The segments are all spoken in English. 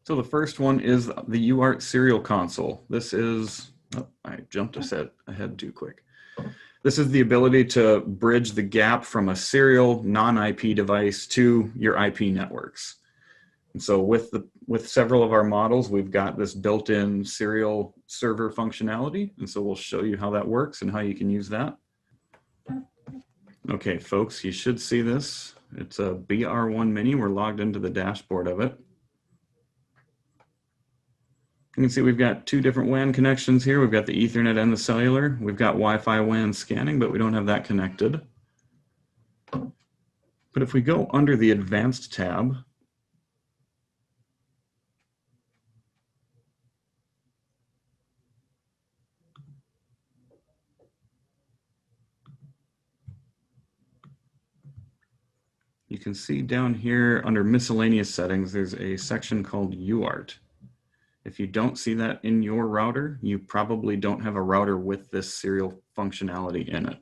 So the first one is the UART Serial Console. This is, oh, I jumped ahead too quick. This is the ability to bridge the gap from a serial non-IP device to your IP networks. And so with several of our models, we've got this built-in serial server functionality. And so we'll show you how that works and how you can use that. Okay, folks, you should see this. It's a BR1 Mini. We're logged into the dashboard of it. You can see we've got two different WAN connections here. We've got the Ethernet and the cellular. We've got Wi-Fi WAN scanning, but we don't have that connected. But if we go under the Advanced tab, you can see down here under miscellaneous settings, there's a section called UART. If you don't see that in your router, you probably don't have a router with this serial functionality in it.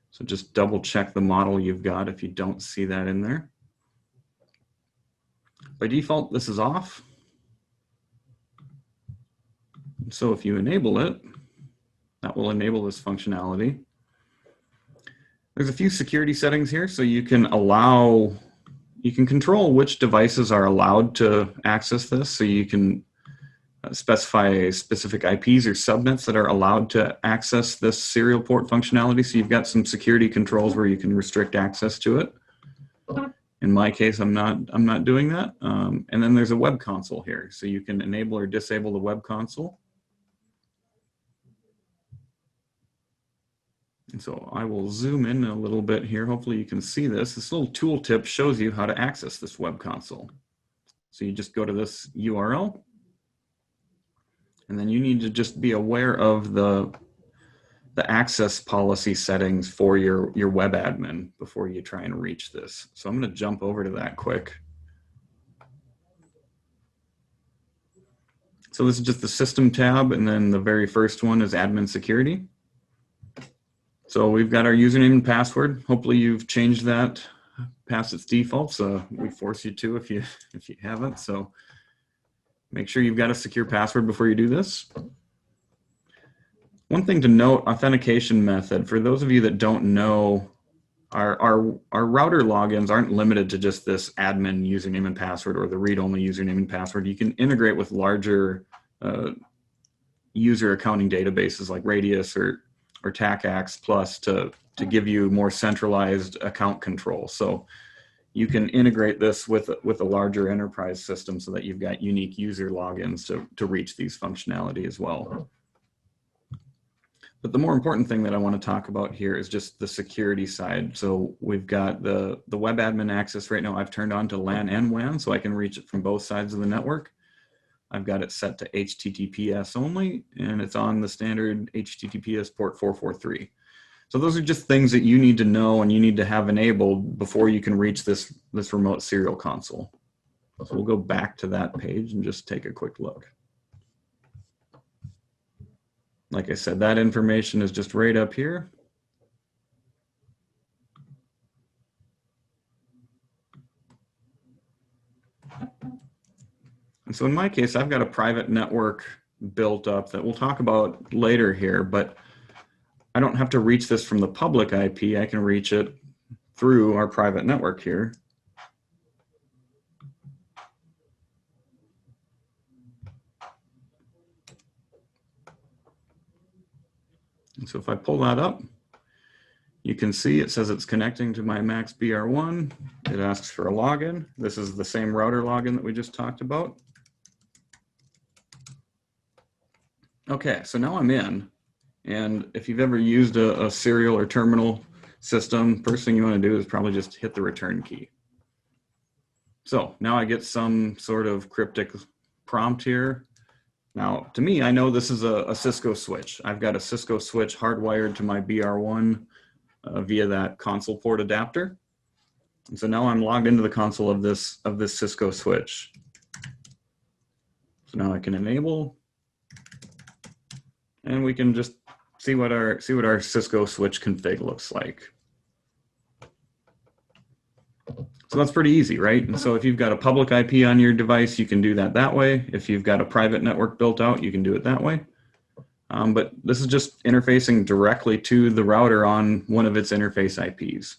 So just double check the model you've got if you don't see that in there. By default, this is off. So if you enable it, that will enable this functionality. There's a few security settings here, so you can control which devices are allowed to access this. So you can specify specific IPs or subnets that are allowed to access this serial port functionality. So you've got some security controls where you can restrict access to it. In my case, I'm not doing that. And then there's a web console here, so you can enable or disable the web console. And so I will zoom in a little bit here. Hopefully you can see this. This little tooltip shows you how to access this web console. So you just go to this URL, and then you need to just be aware of the access policy settings for your web admin before you try and reach this. So I'm going to jump over to that quick. So this is just the system tab, and then the very first one is admin security. So we've got our username and password. Hopefully you've changed that past its defaults. We force you to if you haven't. So make sure you've got a secure password before you do this. One thing to note, authentication method. For those of you that don't know, our router logins aren't limited to just this admin username and password or the read-only username and password. You can integrate with larger user accounting databases like Radius or TACAX Plus to give you more centralized account control. So you can integrate this with a larger enterprise system so that you've got unique user logins to reach these functionality as well. But the more important thing that I want to talk about here is just the security side. So we've got the web admin access right now. I've turned on to LAN and WAN, so I can reach it from both sides of the network. I've got it set to HTTPS only, and it's on the standard HTTPS port 443. So those are just things that you need to know and you need to have enabled before you can reach this remote serial console. So we'll go back to that page and just take a quick look. Like I said, that information is just right up here. And so in my case, I've got a private network built up that we'll talk about later here, but I don't have to reach this from the public IP. I can reach it through our private network here. And so if I pull that up, you can see it says it's connecting to my Max BR1. It asks for a login. This is the same router login that we just talked about. Okay, so now I'm in. And if you've ever used a serial or terminal system, first thing you want to do is probably just hit the return key. So now I get some sort of cryptic prompt here. Now, to me, I know this is a Cisco switch. I've got a Cisco switch hardwired to my BR1 via that console port adapter. And so now I'm logged into the console of this Cisco switch. So now I can enable, and we can just see what our Cisco switch config looks like. So that's pretty easy, right? And so if you've got a public IP on your device, you can do that way. If you've got a private network built out, you can do it that way. But this is just interfacing directly to the router on one of its interface IPs.